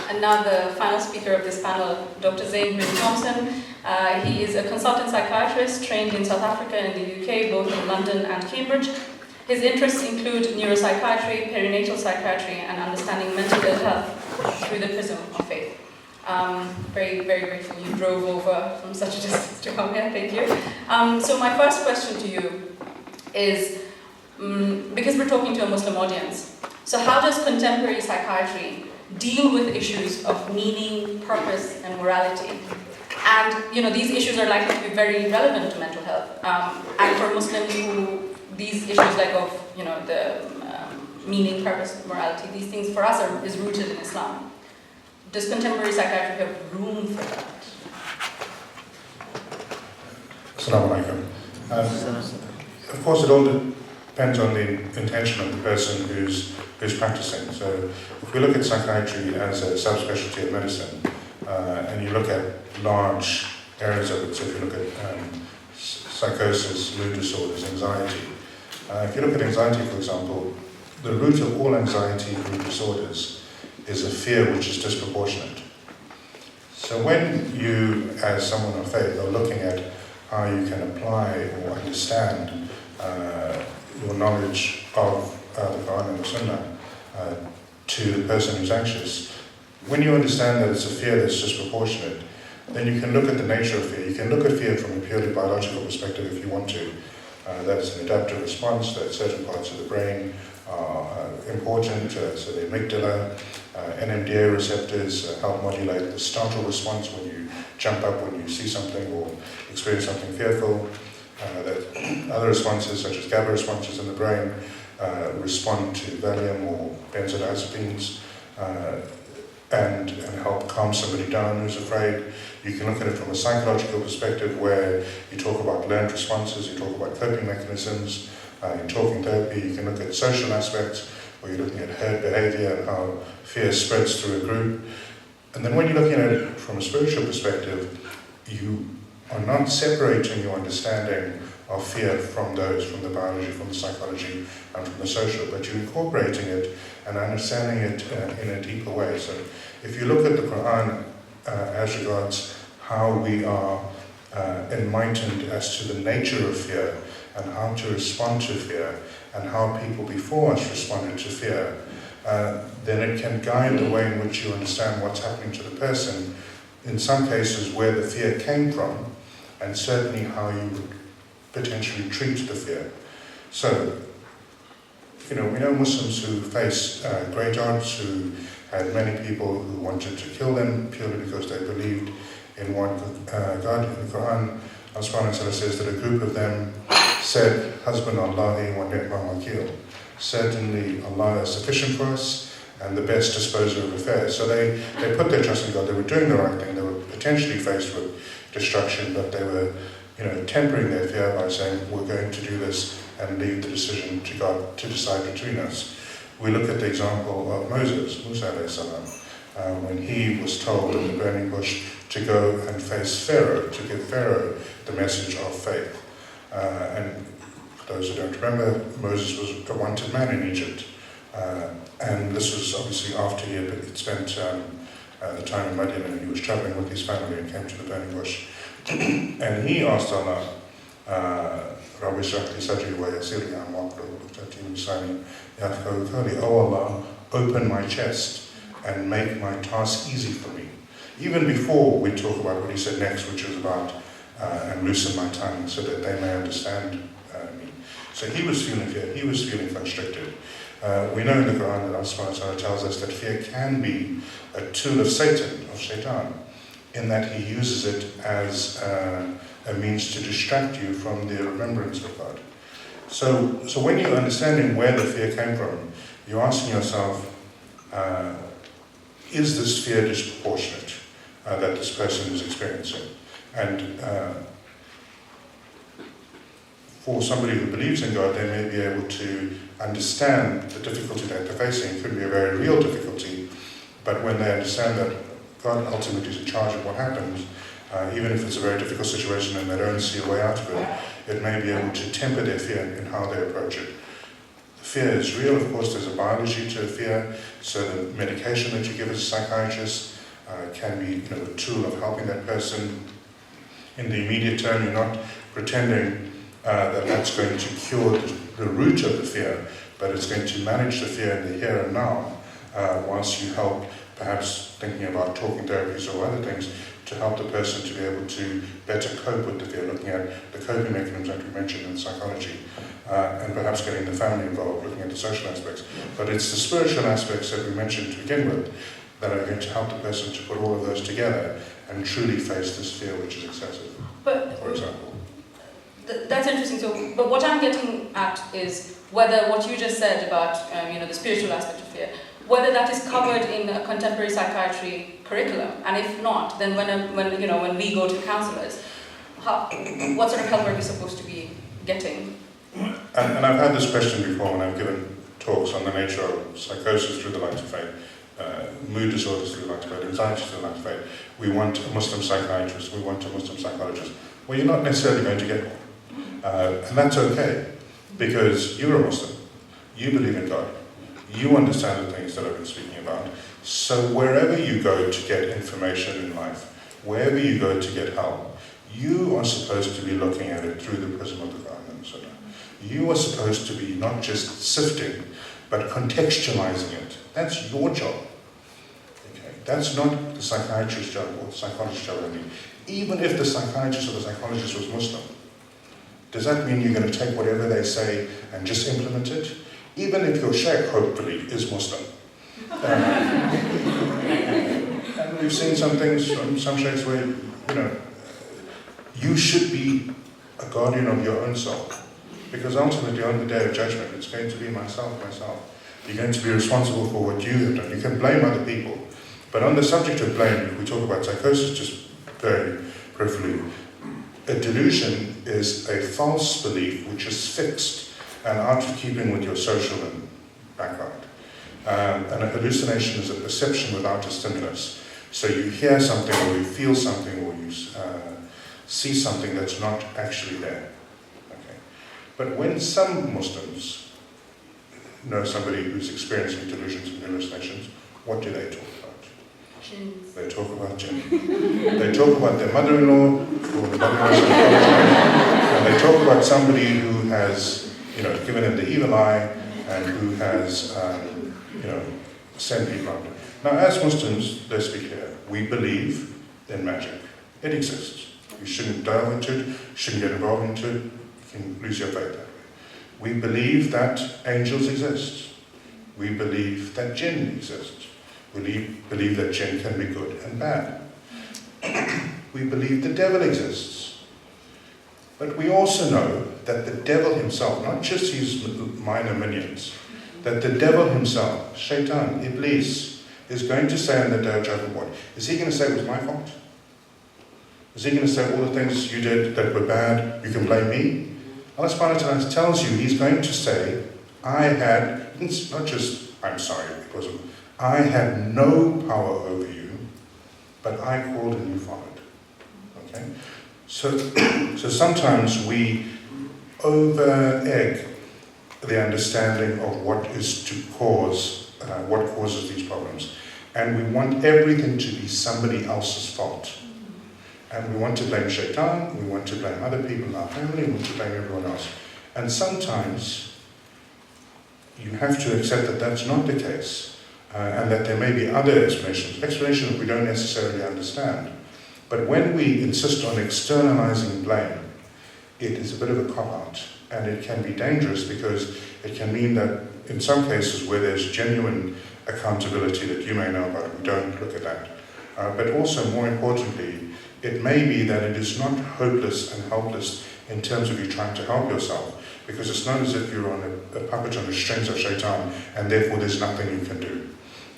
And now the final speaker of this panel, Dr. Zeyn Green-Thompson. He is a consultant psychiatrist trained in South Africa and the UK, both in London and Cambridge. His interests include neuropsychiatry, perinatal psychiatry, and understanding mental ill health through the prism of faith. Very, very grateful you drove over from such a distance to come here. Thank you. So my first question to you is, because we're talking to a Muslim audience, so how does contemporary psychiatry deal with issues of meaning, purpose, and morality? And these issues are likely to be very relevant to mental health. And for Muslims who these issues of the meaning, purpose, morality, these things for us is rooted in Islam. Does contemporary psychiatry have room for that? Assalamu alaikum. Of course, it all depends on the intention of the person who's practicing. So, if we look at psychiatry as a subspecialty of medicine, and you look at large areas of it, so if you look at psychosis, mood disorders, anxiety. If you look at anxiety, for example, the root of all anxiety and mood disorders is a fear which is disproportionate. So when you, as someone of faith, are looking at how you can apply or understand your knowledge of the Quran and the Sunnah to the person who's anxious, when you understand that it's a fear that's disproportionate, then you can look at the nature of fear. You can look at fear from a purely biological perspective if you want to. That's an adaptive response, that certain parts of the brain are important, so the amygdala, NMDA receptors help modulate the startle response when you jump up when you see something or experience something fearful. That other responses, such as GABA responses in the brain, respond to Valium or benzodiazepines and help calm somebody down who's afraid. You can look at it from a psychological perspective where you talk about learned responses, you talk about coping mechanisms, in talking therapy. You can look at social aspects where you're looking at herd behavior and how fear spreads through a group. And then when you're looking at it from a spiritual perspective, you are not separating your understanding of fear from the biology, from the psychology, and from the social, but you're incorporating it and understanding it in a deeper way. So if you look at the Quran as regards how we are enlightened as to the nature of fear and how to respond to fear and how people before us responded to fear, then it can guide the way in which you understand what's happening to the person, in some cases where the fear came from, and certainly how you would potentially treat the fear. So, we know Muslims who faced great odds, who had many people who wanted to kill them purely because they believed in one God. In the Quran, Allah subhanahu wa ta'ala says that a group of them said, Hasbunallah wa ni'mal wakeel. Certainly Allah is sufficient for us and the best disposer of affairs. So they put their trust in God. They were doing the right thing. They were potentially faced with destruction, but they were tempering their fear by saying, we're going to do this and leave the decision to God to decide between us. We look at the example of Moses, Musa alayhi salam, when he was told in the burning bush to go and face Pharaoh, to give Pharaoh the message of faith. And for those who don't remember, Moses was a wanted man in Egypt. And this was obviously after he had spent the time in Madian, and he was traveling with his family and came to the burning bush. And he asked Allah, Rabbi Shrah li sadri wa yassir li amri wahlul lisani yafqahu qawli. Oh Allah, open my chest and make my task easy for me. Even before we talk about what he said next, which was about and loosen my tongue so that they may understand me. So he was feeling fear, he was feeling constricted. We know in the Quran that Allah subhanahu wa ta'ala tells us that fear can be a tool of Satan, of Shaitan, in that he uses it as a means to distract you from the remembrance of God. So when you're understanding where the fear came from, you're asking yourself, is this fear disproportionate that this person is experiencing? And for somebody who believes in God, they may be able to understand the difficulty that they're facing. It could be a very real difficulty, but when they understand that God ultimately is in charge of what happens, even if it's a very difficult situation and they don't see a way out of it, it may be able to temper their fear in how they approach it. The fear is real. Of course, there's a biology to fear, so the medication that you give as a psychiatrist can be a tool of helping that person. In the immediate term, you're not pretending that that's going to cure the root of the fear, but it's going to manage the fear in the here and now, whilst you help, perhaps thinking about talking therapies or other things, to help the person to be able to better cope with the fear, looking at the coping mechanisms that we mentioned in psychology, and perhaps getting the family involved, looking at the social aspects. But it's the spiritual aspects that we mentioned to begin with that are going to help the person to put all of those together and truly face this fear which is excessive, for example. That's interesting. So, but what I'm getting at is whether what you just said about the spiritual aspect of fear, whether that is covered in a contemporary psychiatry curriculum, and if not, then when we go to counselors, what sort of help are we supposed to be getting? And I've had this question before when I've given talks on the nature of psychosis through the light of faith, mood disorders through the light of faith, anxiety through the light of faith. We want a Muslim psychiatrist, we want a Muslim psychologist. Well, you're not necessarily going to get one. And that's okay, because you're a Muslim, you believe in God, you understand the things that I've been speaking about. So wherever you go to get information in life, wherever you go to get help, you are supposed to be looking at it through the prism of the Quran and Sunnah. You are supposed to be not just sifting, but contextualizing it. That's your job. Okay? That's not the psychiatrist's job or the psychologist's job only. Even if the psychiatrist or the psychologist was Muslim, does that mean you're going to take whatever they say and just implement it? Even if your sheikh, hopefully, is Muslim. And we've seen some things from some sheikhs where, you should be a guardian of your own soul. Because ultimately, on the day of judgment, it's going to be myself. You're going to be responsible for what you have done. You can blame other people. But on the subject of blame, if we talk about psychosis just very briefly, a delusion is a false belief which is fixed and out of keeping with your social background. And a hallucination is a perception without a stimulus. So you hear something or you feel something or you see something that's not actually there. Okay. But when some Muslims know somebody who's experiencing delusions and hallucinations, what do they talk about? Jinns. They talk about jinn. They talk about their mother-in-law, or the mother-in-law's and they talk about somebody who has, given them the evil eye and who has, sent people out. Now, as Muslims, let's be clear, we believe in magic. It exists. You shouldn't delve into it, you shouldn't get involved into it, you can lose your faith that way. We believe that angels exist. We believe that jinn exists. We believe that jinn can be good and bad. We believe the devil exists. But we also know that the devil himself, not just his minor minions, that the devil himself, Shaitan, Iblis, is going to say on the day of judgment, what? Is he going to say it was my fault? Is he going to say all the things you did that were bad, you can blame me? Allah subhanahu wa ta'ala tells you, he's going to say, not just, I'm sorry, because I had no power over you, but I called and you followed. Okay? So sometimes we over-egg the understanding of what causes these problems. And we want everything to be somebody else's fault. And we want to blame Shaitan, we want to blame other people in our family, we want to blame everyone else. And sometimes you have to accept that that's not the case. And that there may be other explanations that we don't necessarily understand. But when we insist on externalizing blame, it is a bit of a cop-out, and it can be dangerous because it can mean that in some cases where there's genuine accountability that you may know about, we don't look at that. But also, more importantly, it may be that it is not hopeless and helpless in terms of you trying to help yourself, because it's not as if you're on a puppet on the strings of Shaitan, and therefore there's nothing you can do.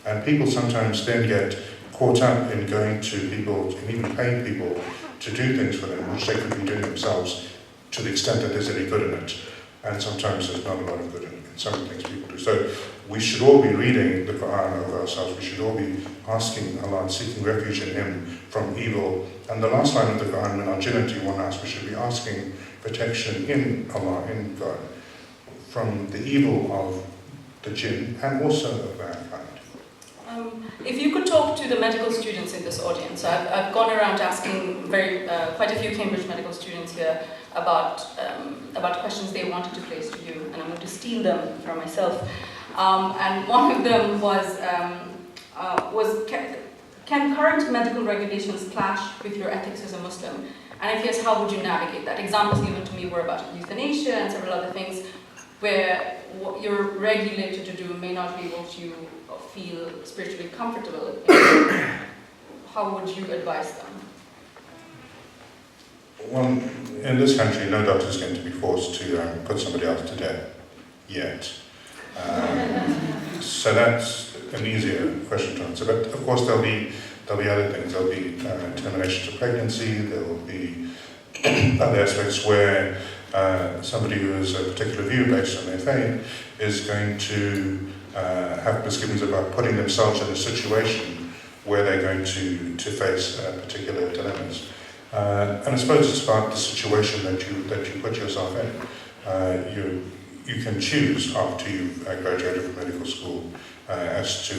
And people sometimes then get caught up in going to people and even paying people to do things for them, which they could be doing themselves to the extent that there's any good in it. And sometimes there's not a lot of good in some of the things people do. So we should all be reading the Quran over ourselves. We should all be asking Allah and seeking refuge in Him from evil. And the last line of the Quran, min al-jinnati wan nas, we should be asking protection in Allah, in God, from the evil of the jinn, and also of mankind. If you could talk to the medical students in this audience, I've gone around asking quite a few Cambridge medical students here about questions they wanted to place to you, and I'm going to steal them from myself. And one of them was can current medical regulations clash with your ethics as a Muslim? And if yes, how would you navigate that? Examples given to me were about euthanasia and several other things where what you're regulated to do may not be what you feel spiritually comfortable in. How would you advise them? Well, in this country, no doctor is going to be forced to put somebody else to death yet. So that's an easier question to answer. But of course, there'll be other things. There'll be terminations of pregnancy. There will be other aspects where somebody who has a particular view based on their faith is going to have misgivings about putting themselves in a situation where they're going to face particular dilemmas. And I suppose it's about the situation that you put yourself in. You can choose after you've graduated from medical school as to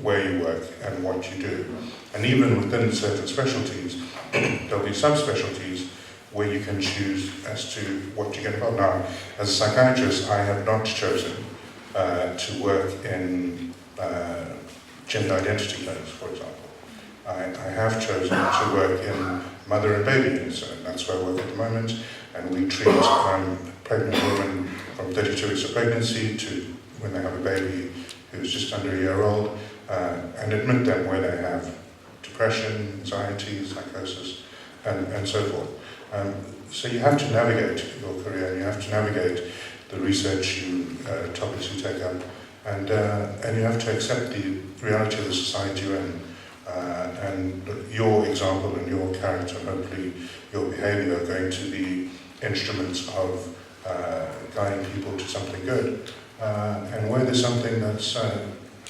where you work and what you do. And even within certain specialties, there'll be subspecialties where you can choose as to what you get involved. Now, as a psychiatrist, I have not chosen to work in gender identity clinics, for example. I have chosen to work in mother and baby units, and that's where I work at the moment. And we treat pregnant women from 32 weeks of pregnancy to when they have a baby who's just under a year old, and admit them where they have depression, anxiety, psychosis, and so forth. So you have to navigate your career, and you have to navigate the research topics you take up, and you have to accept the reality of the society you're in, and your example and your character, and hopefully your behaviour are going to be instruments of guiding people to something good. And where there's something that's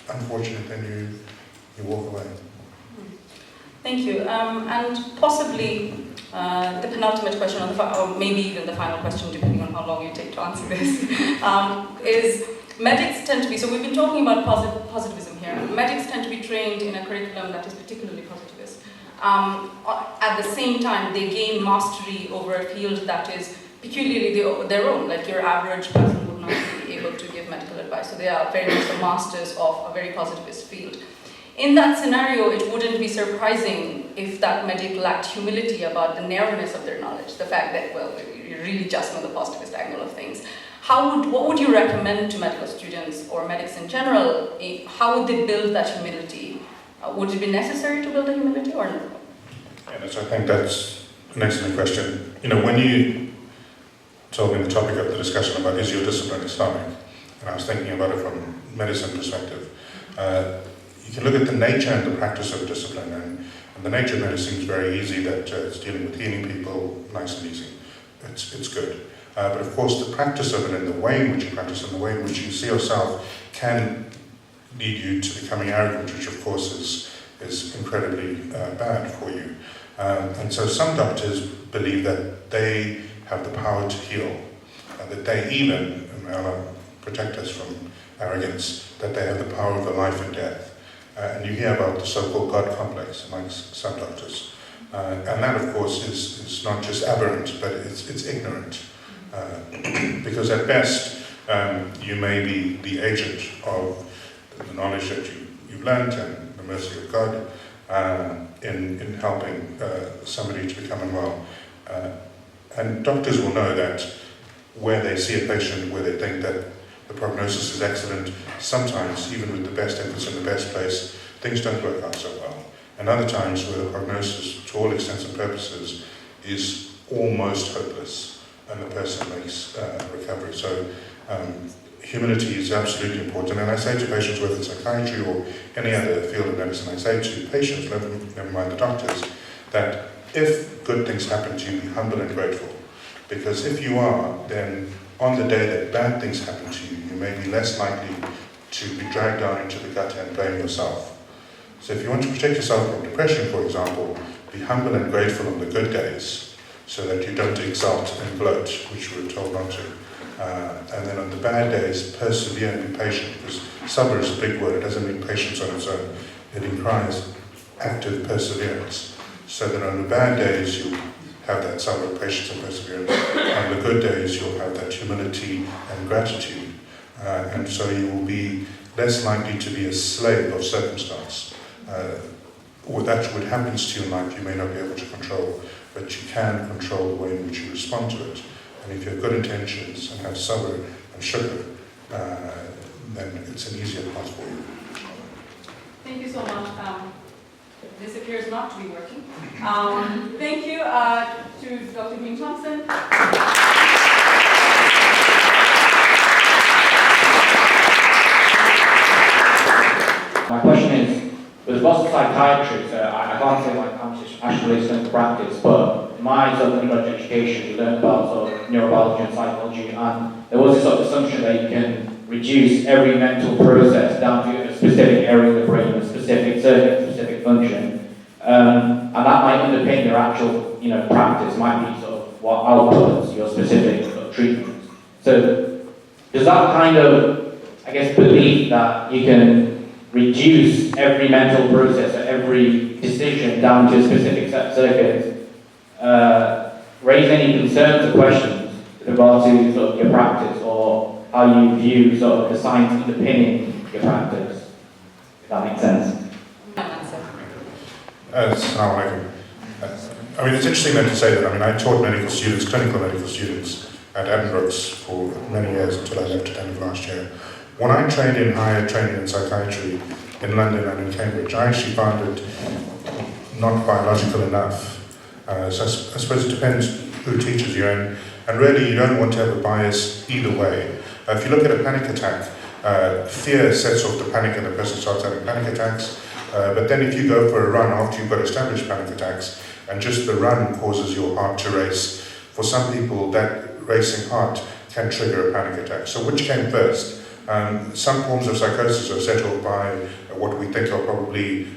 unfortunate, then you walk away. Thank you. And possibly the penultimate question, or maybe even the final question, depending on how long you take to answer this, is medics tend to be, so we've been talking about positivism here. Medics tend to be trained in a curriculum that is particularly positivist. At the same time, they gain mastery over a field that is peculiarly their own, like your average person would not be able to give medical advice. So they are very much the masters of a very positivist field. In that scenario, it wouldn't be surprising if that medic lacked humility about the narrowness of their knowledge, the fact that, well, you really just know the positivist angle of things. What would you recommend to medical students or medics in general? How would they build that humility? Would it be necessary to build a humility or no? Yeah, so I think that's an excellent question. When you told me the topic of the discussion about is your discipline Islamic, and I was thinking about it from medicine perspective, you can look at the nature and the practice of discipline, and the nature of medicine is very easy, that it's dealing with healing people, nice and easy. It's good. But of course the practice of it and the way in which you practice and the way in which you see yourself can lead you to becoming arrogant, which of course is incredibly bad for you. And so some doctors believe that they have the power to heal, and that they even, and may Allah protect us from arrogance, that they have the power of the life and death. And you hear about the so-called God complex amongst some doctors. And that, of course, is not just aberrant, but it's ignorant. Because at best, you may be the agent of the knowledge that you've learned and the mercy of God in helping somebody to become unwell. And doctors will know that where they see a patient where they think that the prognosis is excellent, sometimes, even with the best efforts in the best place, things don't work out so well. And other times where the prognosis, to all extents and purposes, is almost hopeless, and the person makes recovery. So humility is absolutely important. And I say to patients, whether it's psychiatry or any other field of medicine, I say to patients, never mind the doctors, that if good things happen to you, be humble and grateful. Because if you are, then on the day that bad things happen to you, you may be less likely to be dragged down into the gutter and blame yourself. So if you want to protect yourself from depression, for example, be humble and grateful on the good days, so that you don't exalt and gloat, which we're told not to. And then on the bad days, persevere and be patient, because sabr is a big word. It doesn't mean patience on its own. It implies active perseverance. So that on the bad days, you'll have that sabr, patience and perseverance. On the good days, you'll have that humility and gratitude. And so you will be less likely to be a slave of circumstance. What happens to you in life, you may not be able to control, but you can control the way in which you respond to it. And if you have good intentions and have sabr and shukr, then it's an easier path for you. Thank you so much. This appears not to be working. Thank you to Dr. Green-Thompson. My question is, with lots of psychiatrists, I can't say like how much it's actually in practice, but in my sort of undergraduate education, we learned about sort of neurobiology and psychology, and there was this sort of assumption that you can reduce every mental process down to a specific area of the brain, a specific circuit, a specific function, and that might underpin your actual, practice, might be sort of what outputs your specific sort of treatments. So, does that kind of, believe that you can reduce every mental process or every decision down to a specific set of circuits, raise any concerns or questions with regard to sort of your practice or how you view sort of the science underpinning your practice, if that makes sense? It's interesting then to say that. I taught medical students, clinical medical students at Edinburgh's for many years until I left at the end of last year. When I trained in higher training in psychiatry in London and in Cambridge, I actually found it not biological enough. So I suppose it depends who teaches you, and really you don't want to have a bias either way. If you look at a panic attack, fear sets off the panic and the person starts having panic attacks. But then if you go for a run after you've got established panic attacks, and just the run causes your heart to race, for some people that racing heart can trigger a panic attack. So which came first? Some forms of psychosis are set off by what we think are probably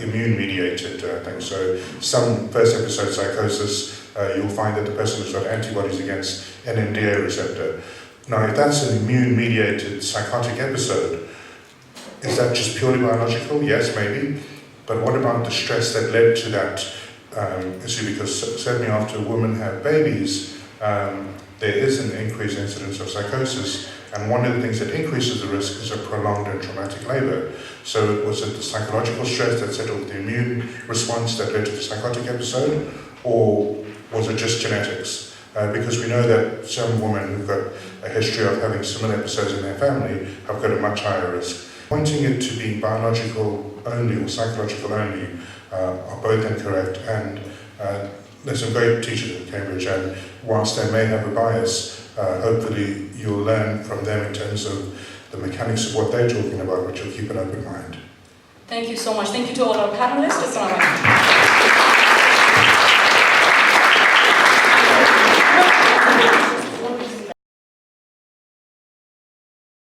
immune-mediated things. So some first episode psychosis, you'll find that the person has got antibodies against NMDA receptor. Now, if that's an immune-mediated psychotic episode, is that just purely biological? Yes, maybe. But what about the stress that led to that issue? Because certainly after women have babies, there is an increased incidence of psychosis. And one of the things that increases the risk is a prolonged and traumatic labor. So was it the psychological stress that set off the immune response that led to the psychotic episode? Or was it just genetics? Because we know that some women who've got a history of having similar episodes in their family have got a much higher risk. Pointing it to be biological only or psychological only are both incorrect. And there's some great teachers at Cambridge, and whilst they may have a bias, hopefully you'll learn from them in terms of the mechanics of what they're talking about, but you'll keep an open mind. Thank you so much. Thank you to all our panelists.